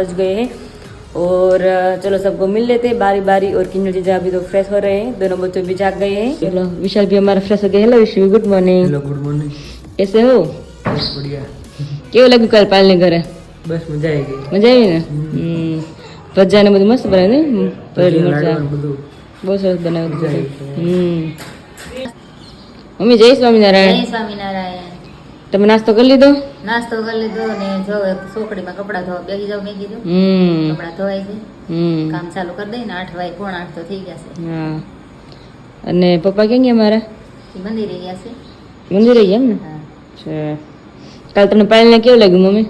बज गए हैं और चलो सबको मिल लेते हैं बारी बारी। और किन्नर जीजा अभी तो फ्रेश हो रहे हैं, दोनों बच्चे भी जाग गए हैं। चलो विशाल भी हमारा फ्रेश हो गया। Hello Vishal, good morning. Hello, good morning. कैसे हो? बस बढ़िया। केવું લાગ્યું કાલ પાલને ઘરે? બસ મજા આવી ગઈ। મજા આવી ને? ભજીયા ને બધું મસ્ત બનાવ્યું ને? ભરી મરચા બધું બહુ સરસ બનાવ્યું મજા આવી હતું। મમ્મી જય સ્વામિનારાયણ। જય સ્વામિનારાયણ। તમે નાસ્તો કરી લીધો? નાસ્તો કરી લીધો ને જો સોકડીમાં કપડા ધોવા બેસી જાવ મેં કીધું કપડા ધોવાય છે કામ ચાલુ કરી દઈ ને 8 વાગે 7:45 તો થઈ ગયા છે। હા અને પપ્પા ક્યાં ગયા મારા? એ મંદિરે ગયા છે। મંદિરે ગયા એમ ને? હા છે કાલ તમને પાલને કેવું લાગ્યું મમ્મી?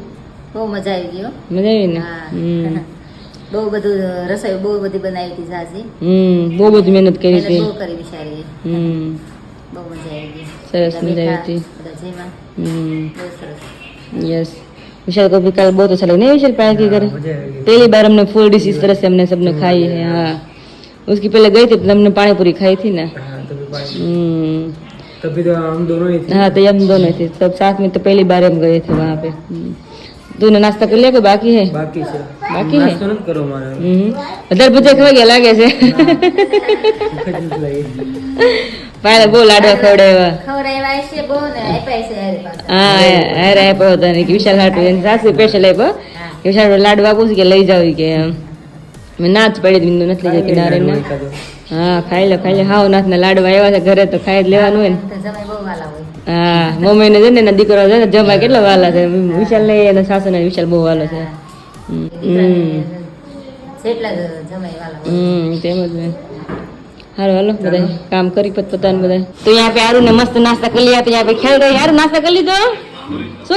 બહુ મજા આવી ગઈ હો। મજા આવી ને? હા બહુ બધું રસોઈ બહુ બધી બનાવી હતી સાજી। બહુ બધી મહેનત કરી હતી। બહુ કરી વિચારી બહુ મજા આવી ગઈ। સરસ મજા आई थी। બધા જેમાં બહુ સરસ। यस विशाल को भी कल बहुत अच्छा लगा नहीं विशाल पायल के घर? पहली बार हमने फुल डिश इस तरह से हमने सबने खाई है। हाँ उसकी पहले गई थी हमने पानी पूरी खाई थी ना। तभी तो हम दोनों ही थे। हाँ तो हम दोनों थे सब साथ में, तो पहली बार हम गए थे वहाँ पे। दोनों नाश्ता कर लिया कि बाकी है? बाकी से बाकी है? नाश्ता मत करो मारे। इधर बुझे खवा गया लागे से पायल बो लाडवा खवड़ाव्या। ખવડાવ્યા છે બહુ ને આપ્યા છે હારી પાછા। हाँ अरे आप्यो होता नहीं कि विशाल हाटू एनी सासू स्पेशल आप्यो कि विशाल लाडू आपू के लई जाव के मैं नाच पड़ी बिंदु नथी लई जती नारे ने। हाँ खाई ले हाव नाथ ना लाडवा आव्या छे घरे तो खाई ज लेवानुं होय ने। તો જમાઈ બહુ વાલા હોય। हाँ मम्मी ने जने ना दीकरो છે જમા કેટલો વાલા છે વિશાલ ને એના સાસુ ને વિશાલ બહુ વાલો છે। જેટલા જમાઈ વાલા હોય। તેમ જ ને। हारो हेलो बधाई काम करी पतपतान बधाई। तो यहाँ पे आरू ने मस्त नाश्ता कर लिया, तो यहाँ पे खेल रही। यार नाश्ता कर ली तो शू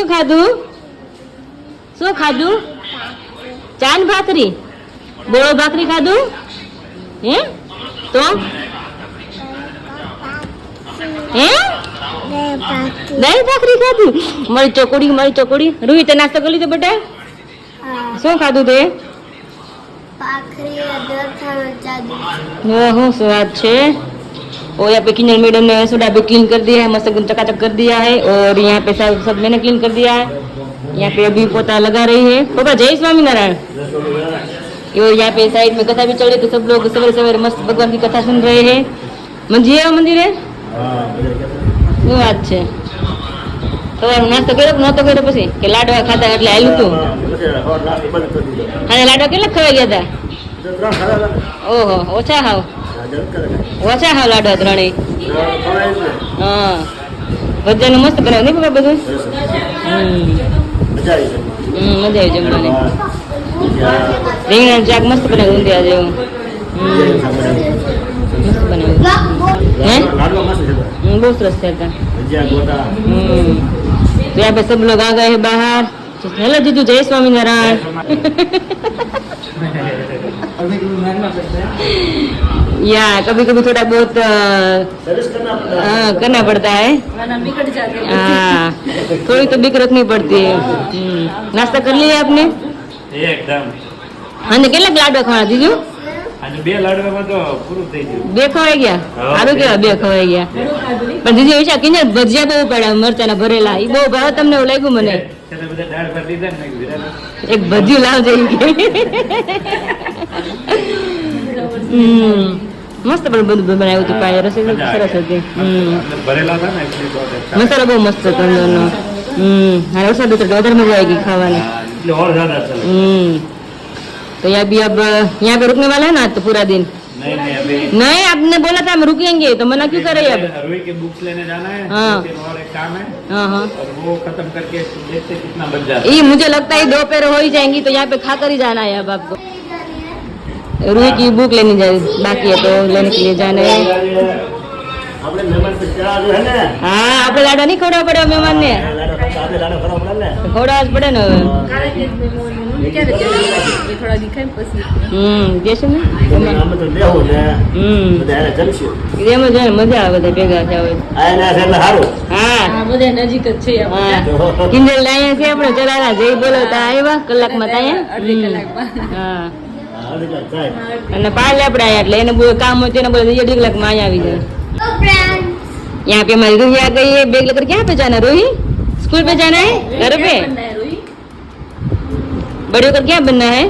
खाधु चान भाकरी बोलो भाकरी खाधु हैं तो हैं दही भाकरी खाधु मारी चोकोड़ी रूही ते नाश्ता कर ली तो बेटा शू खाधु ते? ओहो स्वाद छे। और यहाँ पे किन्नर मैडम ने सोडा भी क्लीन कर दिया है, मस्त चकाचक कर दिया है। और यहाँ पे सब मैंने क्लीन कर दिया है। यहाँ पे अभी पोता लगा रही है। पापा जय स्वामीनारायण। और यहाँ पे साइड में कथा भी चल रही, तो सब लोग सवेरे सवेरे मस्त भगवान की कथा सुन रहे हैं। मंदिर है वो बात छे। तो नास्तो કર્યો નહોતો કર્યો પછી કે લાડવા ખાતા એટલે આયલું તું અને લાડવા કેટલા ખવાઈ ગયા હતા? ઓહો ઓછા હાવ લાડવા ત્રણેય। હા ભજીયાનું મસ્ત બનાવ્યું નહીં પપ્પા બધું? મજા આવી જમવાની। રીંગણાનું શાક મસ્ત બનાવ્યું ઊંધિયા જેવું મસ્ત બનાવ્યું હે બહુ સરસ છે। तो यहाँ पे सब लोग आ गए हैं बाहर। हेलो जीजू जय स्वामीनारायण। या कभी कभी थोड़ा बहुत करना पड़ता है। हाँ थोड़ी तो बिक रखनी पड़ती है। नाश्ता कर लिया आपने? एकदम। हाँ ने કેટલા લાડવા ખાવા જીજુ? અને બે લાડવામાં તો પૂરું થઈ ગયું। બે ખવાઈ ગયા? સારું કેવા બે ખવાઈ ગયા। પણ જીજુ વિચાર કિને ભજીયા બહુ પડ્યા મરચાના ભરેલા એ બહુ ભાવ તમને એવું લાગ્યું મને? ત્યારે બધા દાળ ભાત લીધા ને મેં કીધું એક ભજીયું લાવજે મસ્ત પણ બધું બનાવ્યું હતું પાય રસોઈ સરસ હતી। અંદર ભરેલા હતા ને એટલે તો મસાલો બહુ મસ્ત હતો અંદરનો। હા વરસાદ હતો વધારે મજા આવી ગઈ ખાવાની। એટલે ઓર જ્યાદા ચલે। तो यहाँ भी अब यहाँ पे रुकने वाला है ना आज तो पूरा दिन? नहीं अभी नहीं आपने बोला था हम रुकेंगे तो मना क्यों कर रही है अब? रुई के बुक्स लेने जाना है। हाँ। फिर और एक काम है हाँ हाँ और वो खत्म करके देखते कितना बच जाता है। ये मुझे लगता है दोपहर हो ही जाएंगी तो यहाँ पे खा कर ही जाना है अब आपको। रुई की बुक लेनी जाए बाकी है तो लेने के लिए जाना है। આપણે મહેમાન તો ક્યાં આવ્યો હે ને? हाँ આપણે લાડવા नहीं खवડાवવા પડે મહેમાન ને? ખવડાવવા જ પડે ને હવે। દેશું ને અમે તો લેવું ને બધા એને જમશું। એમ જ હોય ને મજા આવે બધા ભેગા થયા હોય। આના છે એટલે સારું। હા બધા નજીક જ છે હા કિંજલ લાયા છે આપણે ચલાલા જઈ બોલતા આવ્યા કલાકમાં ત્યાં હા અને પાલે આપણે આયા એટલે એને બહુ કામ હોય તેને બોલે 1.5 કલાકમાં અહીંયા આવી જાય। यहाँ पे हमारी रूही आ गई है। बैग लेकर क्या पे जाना रूही? स्कूल पे जाना है? घर पे बड़े होकर क्या बनना है?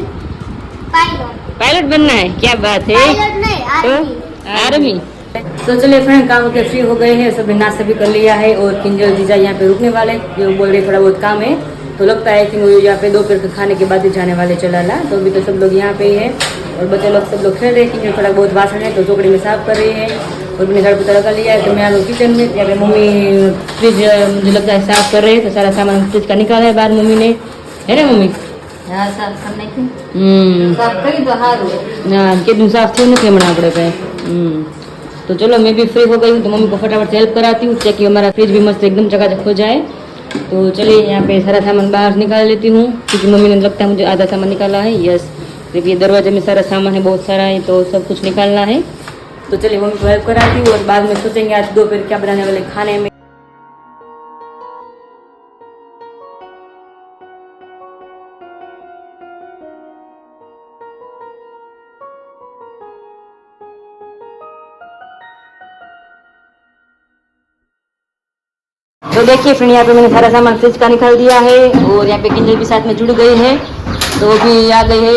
पायलट पायलट बनना है, क्या बात है। पायलट नहीं आर्मी आर्मी। तो चलिए फ्रेंड, काम के फ्री हो गए हैं, सभी नाश्ता भी कर लिया है और किंजल जीजा यहाँ पे रुकने वाले, जो बोल रहे थोड़ा बहुत काम है, तो लगता है कि वो यहाँ पे दोपहर के खाने के बाद ही जाने वाले चलाला। तो अभी तो सब लोग यहाँ पे ही है और बच्चे लोग सब लोग खेल रहे हैं। किंजल थोड़ा बहुत वासन है तो चौकड़ी में साफ कर रही है और मैंने झाड़ू पोछा लगा लिया है। तो मैं आ गई किचन में, यहाँ पे मम्मी फ्रिज मुझे लगता है साफ कर रहे हैं, तो सारा सामान फ्रिज का निकाला है बाहर मम्मी ने, है ना मम्मी? हाँ साफ करने की साफ करी तो हारू हाँ, कितनी साफ थी नहीं बना पड़े पे। तो चलो मैं भी फ्री हो गई हूँ, तो मम्मी को फटाफट से हेल्प कराती हूँ ताकि हमारा फ्रिज भी मस्त एकदम चकाचक हो जाए। तो चलिए यहाँ पे सारा सामान बाहर निकाल लेती हूँ, क्योंकि मम्मी ने लगता है मुझे आधा सामान निकाला है। यस, देखिए दरवाजे में सारा सामान है, बहुत सारा है, तो सब कुछ निकालना है। तो चलिए मम्मी को हेल्प कराती हूँ और बाद में सोचेंगे आज दोपहर क्या बनाने वाले खाने में। तो देखिए फ्रेंड, यहाँ पे मैंने सारा सामान फ्रिज का निकाल दिया है और यहाँ पे किंजल भी साथ में जुड़ गई है, तो अभी आ गई है,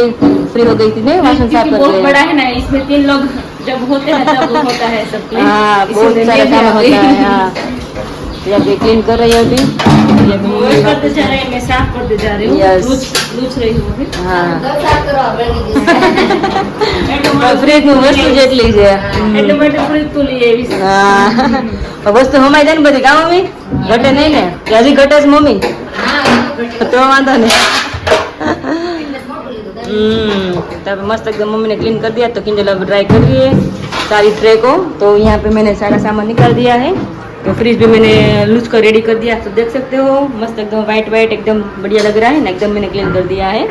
फ्री हो गई थी ना, वासन साफ कर बहुत बड़ा है ना, इसमें 3 लोग जब होते हैं तब होता है सब क्लीन। हाँ, बहुत सारा सामान होता है। हाँ, तो यहाँ पे क्लीन कर रही है अभी, वॉश करते जा रहे हैं, मैं साफ करते जा रही हूँ, Yes. लूच रही हूँ अभी। हाँ, साफ करो फ्रिज में वस्तु જેટલી છે। એટલે માટે ફ્રીજ તો લઈ આવીશ। હા, વસ્તુ હમાઈ જાય ને બધી, કા મમ્મી? ઘટે નહીં ને? કે હજી ઘટે છે મમ્મી? તો વાંધો નહીં। तब मस्त एकदम मम्मी ने क्लीन कर दिया। तो किंजल अब ड्राई कर रही है सारी ट्रे को। तो यहाँ पे मैंने सारा सामान निकाल दिया है, तो फ्रिज भी मैंने लूज कर रेडी कर दिया, तो देख सकते हो मस्त एकदम वाइट वाइट एकदम बढ़िया लग रहा है ना, एकदम मैंने क्लीन कर दिया है।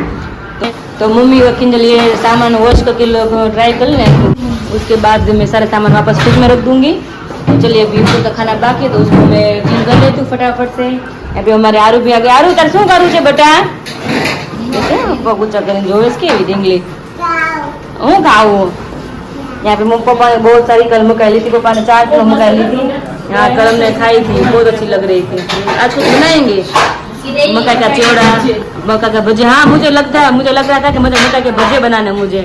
तो मम्मी और किंजल ये सामान वॉश करके लोग ड्राई कर लें, उसके बाद मैं सारा सामान वापस फ्रिज में रख दूंगी। तो चलिए अभी ऊपर का खाना बाकी है, तो उसको मैं क्लीन कर लेती हूँ फटाफट से। अभी हमारे आरू भी आ गए। आरू तार शू करू छे बेटा? पग ऊंचा કરીને જોવે છે કેવી ઢીંગલી? હું ખાવું? यहाँ पे मम्मी पापा ने बहुत सारी कल मकाई ली थी, पापा ने 4 किलो मकाई ली थी। यहाँ कल हमने खाई थी, बहुत अच्छी लग रही थी। आज कुछ बनाएंगे, मकाई का चिवड़ा, मक्का का भजिया। हाँ, मुझे लग रहा था कि मुझे मक्का के भजिया बनाने मुझे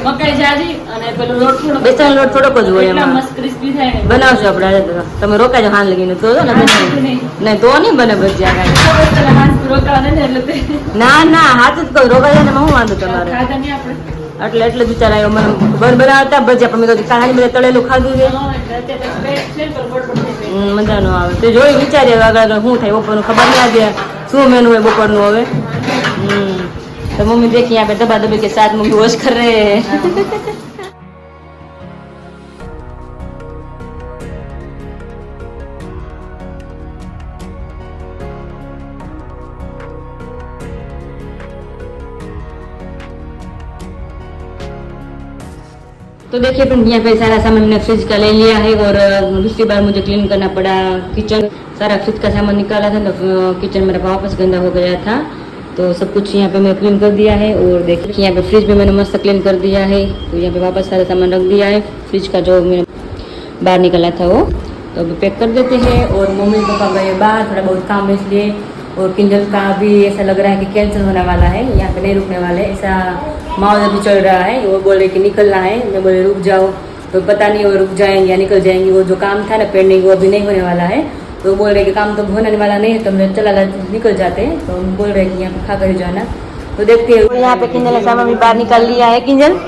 મકાઈ જાજી અને પેલો લોટ થોડો બેસન લોટ થોડોક જ હોય એટલા એમાં મસ્ત ક્રિસ્પી થાય ને બનાવશો આપણે આજે તો તમે રોકાજો હાન લગીને તો જો ને નહીં તો નહીં બને ભજીયા કાંઈ પેલા હાથ રોકાવા ને એટલે તે ના ના હાથ જ કહું રોકાઈ જાય ને હું વાંધો તમારે ખાધા નહીં આપણે એટલે જ વિચાર આવ્યો મને બર બનાવતા ભજીયા પણ મેં તો કાંઈ બધે તળેલું ખાધું છે એટલે પેટ છે પર ગોળ થઈ મજા ન આવે તો જોઈ વિચારીએ આગળ શું થાય બપોરનું ખબર નહીં આજે શું મેનુ હોય બપોરનું હવે तो मम्मी देखिए यहाँ पे दबा दबी के साथ मम्मी वॉश कर रहे हैं। तो देखिए फ्रेंड, यहाँ पे सारा सामान मैंने फ्रिज का ले लिया है और दूसरी बार मुझे क्लीन करना पड़ा किचन। सारा फ्रिज का सामान निकाला था तो किचन मेरा वापस गंदा हो गया था, तो सब कुछ यहाँ पे मैं क्लीन कर दिया है। और देखिए यहाँ पे फ्रिज भी मैंने मस्त क्लीन कर दिया है, तो यहाँ पे वापस सारा सामान रख दिया है फ्रिज का जो मैंने बाहर निकाला था वो। तो अभी पैक कर देते हैं और मम्मी पापा गए बाहर, थोड़ा बहुत काम है इसलिए। और किंजल का भी ऐसा लग रहा है कि कैंसिल होने वाला है, यहाँ पे नहीं रुकने वाले, ऐसा माहौल अभी चल रहा है। वो बोले कि निकलना है, मैं बोले रुक जाओ, तो पता नहीं वो रुक जाएंगे या निकल जाएंगे। वो जो काम था ना पेंडिंग, वो अभी नहीं होने वाला है। तो बोल रहे कि काम तो होने वाला नहीं है, तो हमने चला निकल जाते हैं। तो हम बोल रहे कि यहाँ पे खा कर जाना। तो देखते हैं। यहाँ पे किंजल ने सामान भी बाहर निकाल लिया है। किंजल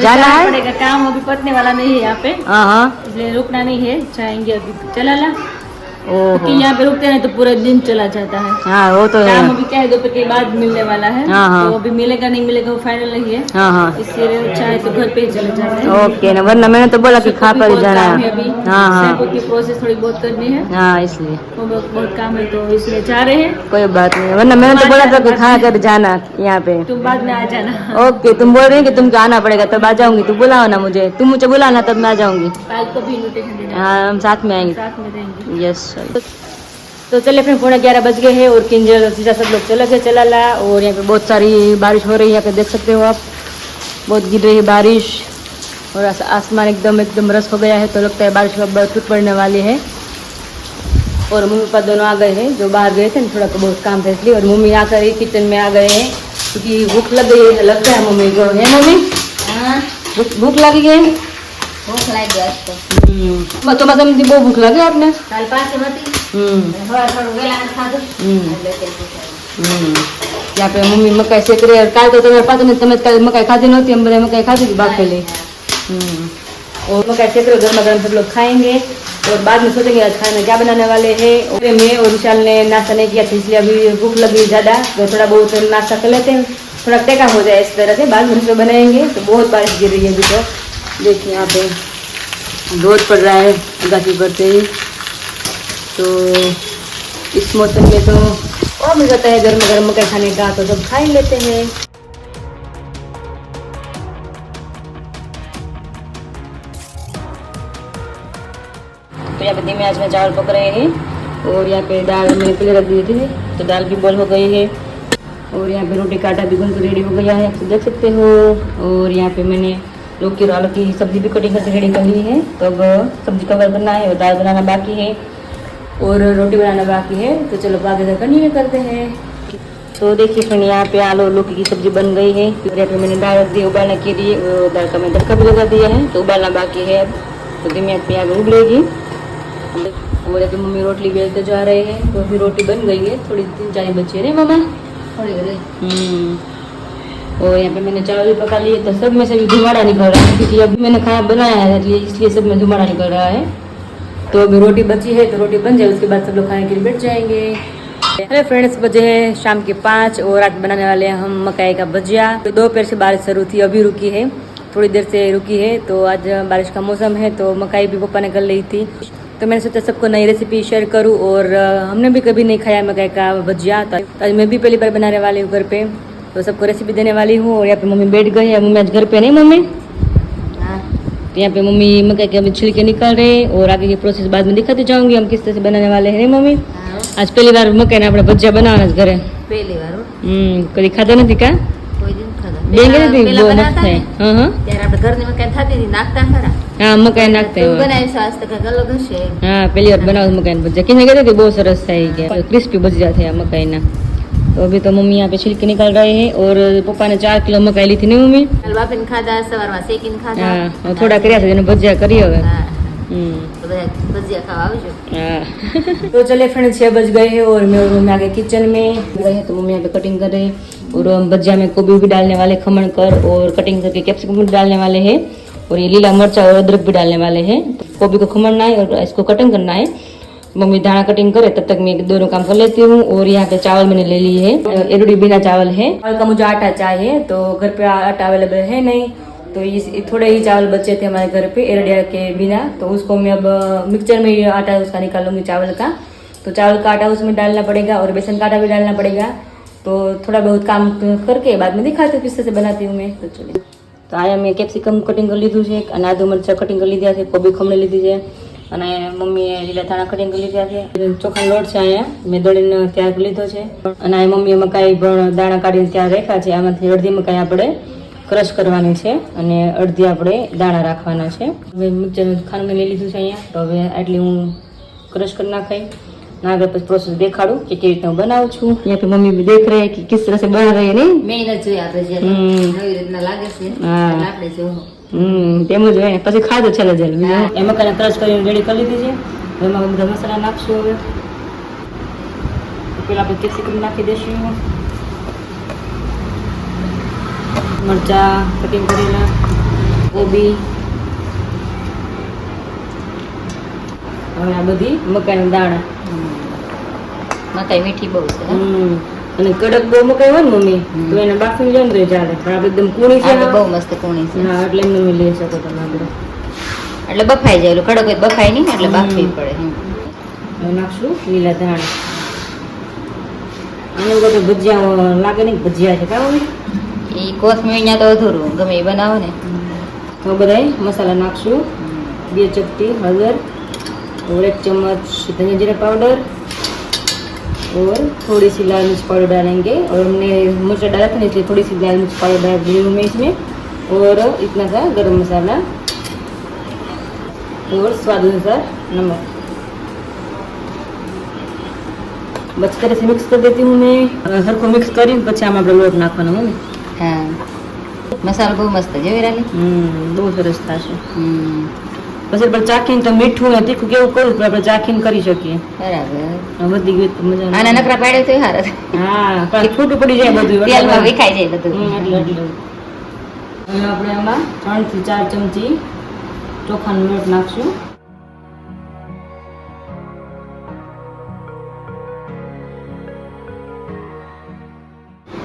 जाना है, पड़ेगा, काम अभी पड़ने वाला नहीं है यहाँ पे, हाँ इसलिए रुकना नहीं है, जाएंगे अभी चला ला। ओहो, क्योंकि यहाँ पे रुकते हैं तो पूरा दिन चला जाता है। हाँ वो तो है। काम अभी क्या है दोपहर के बाद मिलने वाला है, हाँ, हाँ। तो अभी मिलेगा नहीं मिलेगा वो फाइनल नहीं है, हाँ हाँ इसलिए चाहे तो घर पे ही चले जाते हैं। ओके ना, वरना मैंने तो बोला कि खा सबको भी कर बहुत जाना काम है है। अभी, हाँ हाँ सैंपल की प्रोसेस थोड़ी बहुत करनी है, हाँ, इसलिए वो बहुत काम है, तो इसलिए जा रहे हैं। कोई बात नहीं, वरना मैंने तो बोला था कि खा कर जाना यहाँ पे। तुम बाद में आ जाना। ओके, तुम बोल रही हो कि तुमको आना पड़ेगा तब आ जाऊंगी, तुम बुलाओ ना मुझे, तुम मुझे बुलाना तब मैं आ जाऊंगी। पायल को भी इन्विटेशन देना, हाँ, हम साथ में आएंगे। साथ में रहेंगे। यस। तो चलिए फिर 11:15 बज गए हैं और किंजल जीजा सब लोग चले गए चला ला। और यहाँ पे बहुत सारी बारिश हो रही है, यहाँ पे देख सकते हो आप, बहुत गिर रही है बारिश और आसमान एकदम रस हो गया है, तो लगता है बारिश अब टूट पड़ने वाली है। और मम्मी पापा दोनों आ गए हैं, जो बाहर गए थे ना, थोड़ा बहुत काम था इसलिए। और मम्मी आकर ही किचन में आ गए हैं क्योंकि भूख लग गई है, लगता है मम्मी को, है मम्मी? हाँ भूख लगी है? भूख लागी आज तो तो मतलब बહુ ભૂખ લાગે આપને? કાલ પાછી હતી સવાર થોડું વહેલા ખાધું એટલે તે ભૂખ લાગી. यहाँ पे मम्मी मकाई सेक रही है। काल तो तुम्हें पता नहीं, तुम्हें कल मकाई खाती नहोती, हम बधाई मकाई खाती थी बाफेली। और मकाई सेक रहे, गर्मा गर्म सब लोग खाएंगे और बाद में सोचेंगे आज खाने में क्या बनाने वाले हैं। और मैं और विशाल ने नाश्ता नहीं किया था इसलिए अभी भूख लगी ज़्यादा, तो थोड़ा बहुत नाश्ता कर लेते हैं, थोड़ा टेका हो जाए इस तरह से, बाद में उसको बनाएंगे। तो बहुत बारिश गिर रही है अभी, तो देखिए यहाँ पे रोज पड़ रहा है गाछी पर से ही। तो इस मौसम में तो और मिल जाता है गर्म गर्म मकाई खाने का, तो सब खा ही लेते हैं। तो यहाँ पे धीमे आंच में चावल पक रहे हैं और यहाँ पे दाल मैंने पहले रख दी थी, तो दाल भी बॉईल हो गई है। और यहाँ पे रोटी का आटा भी गूंद रेडी हो गया है, आप देख सकते हो। और यहाँ पे मैंने लौकी और आलू की सब्जी भी कटिंग करके रेडी कर ली है। तो अब सब्जी कवर करना है और दाल बनाना बाकी है और रोटी बनाना बाकी है। तो चलो आगे से कंटिन्यू करते हैं। तो देखिए फ्रेंड, यहाँ पे आलू लौकी की सब्जी बन गई है। फिर यहाँ पे मैंने दाल रख दी उबालने के लिए, दाल का मैंने तड़का भी लगा दिया है, तो उबालना बाकी है। अब तो धीमे आंच पे आगे उबलेगी। और यहाँ पे मम्मी रोटली बेलते जा रहे हैं, तो अभी रोटी बन गई है, थोड़ी 3-4 बची है मम्मा। થોડી ઘણી और यहाँ पे मैंने चावल भी पका लिए, तो सब में से भी धुमाड़ा निकल रहा है क्योंकि अभी मैंने खाना बनाया है इसलिए सब में धुमाड़ा निकल रहा है। तो अभी रोटी बची है, तो रोटी बन जाए उसके बाद सब लोग खाने के लिए बैठ जाएंगे। हेलो फ्रेंड्स, बजे हैं शाम के 5 और आज बनाने वाले हैं हम मकाई का भजिया। तो दोपहर से बारिश शुरू थी, अभी रुकी है, थोड़ी देर से रुकी है। तो आज बारिश का मौसम है, तो मकाई भी पापा ने कर ली थी, तो मैंने सोचा सबको नई रेसिपी शेयर करूं। और हमने भी कभी नहीं खाया मकाई का भजिया, तो आज मैं भी पहली बार बनाने वाली हूँ घर पे, तो सबको रेसिपी देने वाली हूँ। और यहाँ पे मम्मी बैठ गई है, मम्मी आज घर पे नहीं मम्मी। હા तो यहाँ पे मम्मी मकाई के अभी छिलके निकाल रहे हैं और आगे की प्रोसेस बाद में दिखाती जाऊंगी हम किस तरह से बनाने वाले हैं मम्मी। હા आज पहली बार मकाई ना अपने भजिया बनाना घरे। પહેલી વાર હો. कभी खाता नहीं का? કોઈ દિન ખાધા देंगे પહેલા नहीं वो मस्त બનાવતા है। ને हाँ हाँ ત્યારે આપણે ઘરની મકાઈ થતી હતી નાખતા ખરા. हाँ मकाई नाखते તું हैं। બનાવીશ આજ તો કંઈક અલગ હશે. हाँ पहली बार बनाओ मकाई भजिया, किसने कहते थे बहुत सरस था ये, क्रिस्पी भजिया थे मकाई ना। तो अभी तो मम्मी यहाँ पे छिलके निकाल रहे हैं और पापा ने 4 किलो मकाई ली थी नहीं मम्मी? કાલ બાફીને ખાધા, સવારમાં શેકીને ખાધા. हाँ और थोड़ा કર્યા છે જેને ભજીયા કરી હવે। હા हम्म તો બધા ભજીયા ખાવા આવજો. हाँ। तो चले फ्रेंड 6 बज गए हैं और मैं रूम में आ गए किचन में गए हैं। तो मम्मी यहाँ पे कटिंग कर रहे हैं और हम भजिया में गोभी भी डालने वाले खमण कर और कटिंग करके कैप्सिकम भी डालने वाले हैं और ये लीला मिर्चा और अदरक भी डालने वाले हैं। गोभी को खमणना है और इसको कटिंग करना है। मम्मी दाना कटिंग करे तब तक मैं दोनों काम कर लेती हूँ। और यहाँ पे चावल मैंने ले ली है, एरुडी बिना चावल है। चावल का मुझे आटा चाहिए, तो घर पे आटा अवेलेबल है नहीं, तो इस थोड़े ही चावल बचे थे हमारे घर पे एरडिया के बिना, तो उसको मैं अब मिक्सचर में ये आटा उसका निकालूंगी चावल का। तो चावल का आटा उसमें डालना पड़ेगा और बेसन का आटा भी डालना पड़ेगा। तो थोड़ा बहुत काम करके बाद में दिखाती हूँ किस तरह से बनाती हूँ मैं। तो चलिए, तो आया मैं कैप्सिकम कटिंग कर लीधું છે, અને આદુ મરચાં કટિંગ કરી લીધા છે, કોબી ખમણી લીધી છે અને મમ્મીએ લીલા ધાણા કટિંગ કરી લીધા છે। ચોખાનો લોટ છે અહીંયા મેં દળીને તૈયાર કરી લીધો છે અને આ મમ્મીએ મકાઈ પણ દાણા કાઢીને તૈયાર રાખ્યા છે। આમાંથી અડધી મકાઈ આપણે ક્રશ કરવાની છે અને અડધી આપણે દાણા રાખવાના છે। હવે મિક્સર ખાંડને લઈ લીધું છે અહીંયા, તો હવે આટલી હું ક્રશ કરી નાખાઈ ना। अगर प्रोसेस देखाड़ू कि केवी रीतना बनाऊं छू। यहाँ पे मम्मी भी देख रहे हैं कि किस तरह से बना रही है नहीं। મેં ન જોયા ભજીયા તો નવી રીતના લાગે છે હા। એટલે આપણે જોવું. તેમ જ હોય પછી ખાધો ચાલે ચાલે બીજું એમાં કાલે ક્રશ કરીને રેડી કરી લીધી છે। એમાં બધા મસાલા નાખશું હવે। પેલા આપણે કેપ્સિકમ નાખી દઈશું, મરચા કટિંગ કરેલા, કોબી, હવે આ બધી મકાઈના દાણા। મકાઈ મીઠી બહુ છે હે? અને કડક બહુ મકાઈ હોય ને મમ્મી તો એને બાફી લો ને તો ચાલે, પણ આપણે એકદમ કૂણી છે આ તો ને, બહુ મસ્ત કૂણી છે હા એટલે એમને લઈ શકો તમે આપણે। એટલે બફાઈ જાય, ઓલું કડક હોય તો બફાય નહીં ને એટલે બાફવી પડે. હવે નાખશું લીલા ધાણા। આનું બધું ભજીયા લાગે નહીં ભજીયા છે કાં મમ્મી? એ કોથમીર અહીંયા તો અધૂરું ગમે એ બનાવો ને। હવે બધાય મસાલા નાખશું, 2 ચપટી हळदर और 1 चम्मच धनिया जीरा पाउडर और थोड़ी सी लाल मिर्च पाउडर डालेंगे। और हमने मिर्चा डाला था ना इसलिए थोड़ी सी लाल मिर्च पाउडर डाल दी हूँ मैं इसमें, और इतना सा गरम मसाला और स्वाद अनुसार नमक। બસ तरह से मिक्स कर देती हूँ मैं हरको मिक्स કરી પછી આમાં આપણે લોટ નાખવાનો હોય ને હા મસાલો બહુ મસ્ત છે વેરાની બહુ સરસ થશે પછી આપણે ચાખીને તો મીઠું ને તીખું કેવું કરું તો આપણે ચાખીને કરી શકીએ બરાબર વધી ગયું તો મજા ના આના નકરા પાડે તો હારા હા પણ છૂટું પડી જાય બધું તેલમાં વિખાઈ જાય બધું એટલે હવે આપણે આમાં 3 થી 4 ચમચી ચોખાનો લોટ નાખશું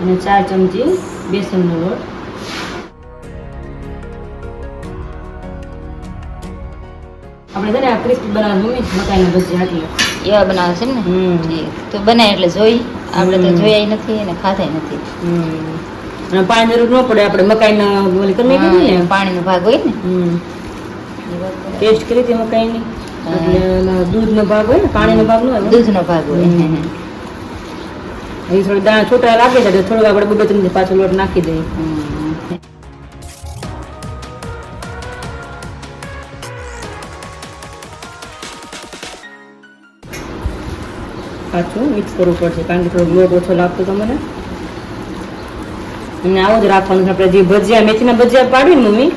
અને 4 ચમચી બેસનનો લોટ આપણે છે ને આ ક્રિસ્પી બનાવવાનું મકાઈના ભજીયા એટલે એવા બનાવે છે ને ઠીક તો બનાય એટલે જોઈ આપણે તો જોયા નથી અને ખાધાય નથી અને પાણી જરૂર ન પડે આપણે મકાઈના ઓલી કરી નાખી ને પાણીનો ભાગ હોય ને ટેસ્ટ કરી હતી મકાઈની એટલે દૂધનો ભાગ હોય ને પાણીનો ભાગ ન હોય દૂધનો ભાગ હોય એ થોડી દાણા છોટા લાગે છે થોડુંક આપણે 2 ચમચી પાછો લોટ નાખી દઈએ પાછું મિક્સ કરવું પડશે કારણ કે થોડો લોટ ઓછો લાગતો તમને અને આવું જ રાખવાનું છે આપણે જે ભજીયા મેથીના ભજીયા પાડીએ ને મમ્મી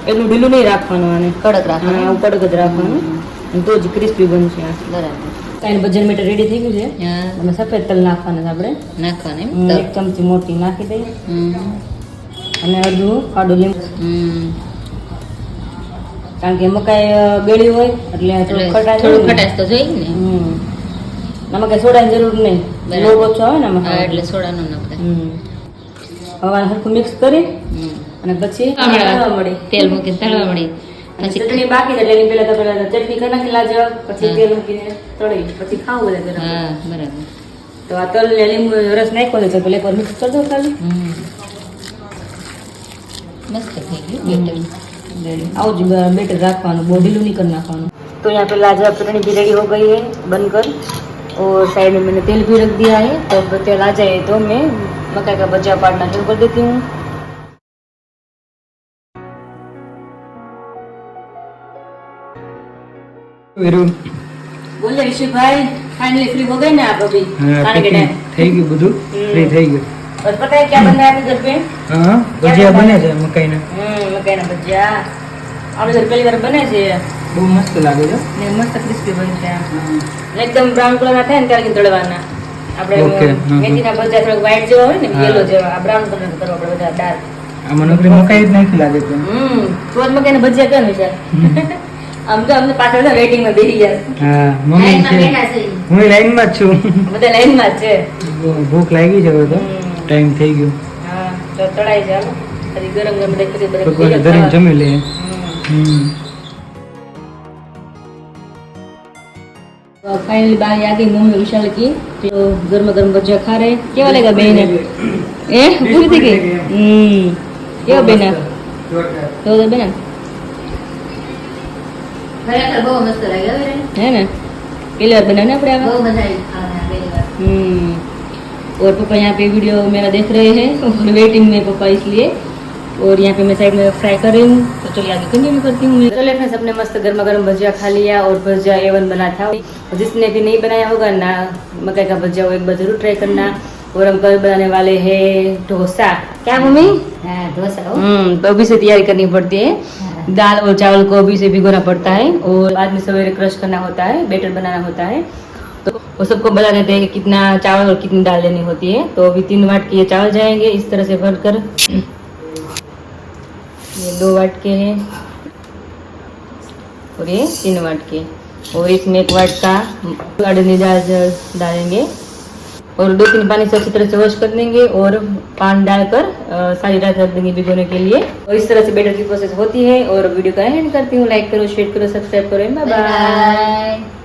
એટલું ઢીલું નહીં રાખવાનું આને કડક રાખવાનું આવું કડક જ રાખવાનું અને તો જ ક્રિસ્પી બનશે આ બરાબર કાંઈ ભજીયા મેટર રેડી થઈ ગયું છે હા અને સફેદ તલ નાખવાના છે આપણે નાખવાનું એમ 1 ચમચી મોટી નાખી દઈએ હમ અને અડધું કાઢું લીંબુ હમ કારણ કે મકાઈ બેળી હોય એટલે થોડું ખટાશ તો જોઈએ ને આમાં કઈ સોડાની જરૂર નહીં લોટ ઓછો આવે ને હા એટલે સોડા નો નખાય હવે હરખું મિક્સ કરી અને પછી તળવા મળી તેલ મૂકીને તળવા મળી પછી ચટણી બાકી એટલે એની પહેલા તો ચટણી કરી નાખી લાજવા પછી તેલ મૂકીને તળી પછી ખાવું બધે ગરમ હા બરાબર તો આ તલ ને લીંબુ રસ નાખ્યો છે તો પેલા એકવાર મિક્સ કરી દો ખાલી મસ્ત થઈ ગયું આવું જ બેટર રાખવાનું બહુ ઢીલું नहीं करना खाना तो यहाँ पे लाजवाब चटनी भी रेडी हो गई है बनकर और साइड में मैंने तेल भी रख दिया है तो अब तेल आ जाए तो मैं मकाई का भजिया पाड़ना शुरू कर देती हूँ बोले ऋषि भाई फाइनली फ्री हो गए ना आप अभी खाने के टाइम થઈ ગયું બધું ફ્રી થઈ ગયું और पता है क्या बन रहा है आपके घर पे હા ભજીયા બને છે મકાઈના मकाई ना भजिया આપણે ઘર પહેલી વાર બને છે બહુ મસ્ત લાગે છે ને મસ્ત ક્રિસ્પી બનશે એકદમ બ્રાઉન કલર ના થાય ને ત્યારે તળવાના આપણે મેથીના ભજીયા થોડોક વ્હાઈટ જેવા હોય ને યેલો જેવા આ બ્રાઉન કલર કરવા આપણે બધા ડાર્ક આમાં નકરી મકાઈ જ નાખી લાગે છે સુરત મકાઈના ભજીયા કેમ છે આમ તો અમને પાછળ વેઇટિંગ માં બેસી ગયા હા મમ્મી છે હું લાઈન માં જ છું બધા લાઈન માં જ છે ભૂખ લાગી છે હવે તો ટાઈમ થઈ ગયો હા તો તળાઈ જાય હજી ગરમ ગરમ દેખી ભગવાન ધરીને જમી લે फाइनली बारी आ गई मम्मी विशाल की तो गर्मा गर्म भजिया खा रहे केवा लेगा बहन ए पूरी थी गई केवा बहन तो बहन ખરેખર બહુ મસ્ત લાગ્યો है ना पहली बार बनाने पड़े બહુ મજા આવી ખાવાની પહેલી વાર और पापा यहाँ पे वीडियो मेरा देख रहे हैं और वेटिंग में पापा इसलिए और यहाँ पे मैं साइड में फ्राई कर रही हूँ तो चलिए आगे कंटिन्यू करती हूँ चलिए फ्रेंड्स अपने मस्त गर्मा गर्म भजिया खा लिया और भजिया A1 बना था और जिसने भी नहीं बनाया होगा ना मकई का भजिया वो एक बार जरूर ट्राई करना और हम कल बनाने वाले हैं डोसा क्या मम्मी હા ઢોસા तो अभी से तैयारी करनी पड़ती है दाल और चावल को अभी से भिगोना पड़ता है और बाद में सवेरे क्रश करना होता है बैटर बनाना होता है तो वो सबको बता देते हैं कि कितना चावल और कितनी दाल लेनी होती है तो अभी 3 वाट के चावल जाएंगे इस तरह से भरकर ये 2 वाट के हैं और ये 3 वाट के और इसमें 1 वाट का अड़नी दाल डालेंगे और 2-3 पानी से अच्छी तरह से वॉश कर देंगे और पानी डालकर सारी रात रख देंगे भिगोने के लिए और इस तरह से बैटर की प्रोसेस होती है और वीडियो का एंड करती हूँ लाइक करो शेयर करो सब्सक्राइब करो बाय बाय બાય